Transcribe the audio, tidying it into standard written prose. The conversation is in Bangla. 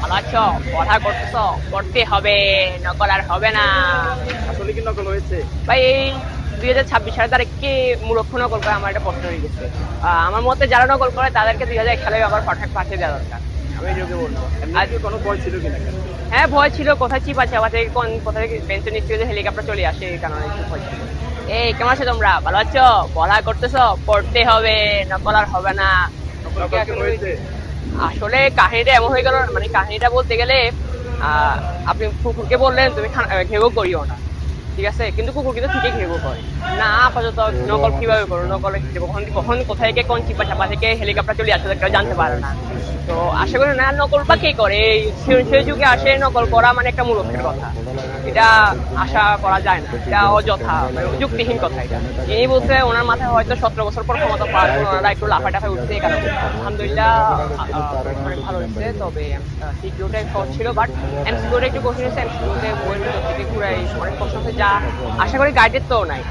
ভালো আছো? পড়া করতেছো? করতে হবে, নকল আর হবে না। আসলে কি নকল হয়েছে? ভাই এই 2026 সালের তারিখে মূর্খ নকল করে আমার একটা প্রশ্ন হয়ে গেছে। আমার মতে যারা নকল করে তাদেরকে 2001 সালে আবার পাঠিয়ে দেওয়া দরকার, আমি এটুকু বলবো। এমনি আর কি কোনো ভয় ছিল কিনা? হ্যাঁ, ভয় ছিল, কোথায় চিপ আছে, আবার থেকে কোথায় বেঞ্চের নিচ থেকে হেলিকপ্টার চলে আসে, এই কারণে একটু ভয় ছিল। এই কেমন আছো তোমরা? ভালো আছো? পড়া করতেছো? পড়তে হবে, নকল আর হবে না। নকল কি হয়েছে? আসলে কাহিনীটা এমন হয়ে গেল, মানে কাহিনীটা বলতে গেলে আপনি কুকুরকে বললেন তুমি ঘেউ করিও না, ঠিক আছে, কিন্তু কুকুর কিন্তু ঠিকই ঘেউ করে না। আপাতত নকল কিভাবে করো? নকল কখন কখন কোথায় গিয়ে কোন চিপা চাপা থেকে হেলিকপ্টার চলে আসে কেউ জানতে পারে না। তো আশা করি না, নকল বা কে করে? সেই যুগে আসে নকল করা মানে একটা মূর্খের কথা, এটা আশা করা যায় না, এটা অযথা মানে যুক্তিহীন কথা। এটা যিনি বলছে ওনার মাথায় হয়তো 17 বছর পর ক্ষমতা পাওয়ার পর ওনারা একটু লাফাটাফায় উঠছে, এই কারণে আলহামদুলিল্লাহ অনেক ভালো হচ্ছে। তবে সিকিউরিটি সহজ ছিল, বাট এমসিকিউটা একটু কঠিন হচ্ছে। এমসিকিউতে বইয়ের ভিতর থেকে পুরাই অনেক প্রশ্ন আছে, যা আশা করি গাইডের তো নাই।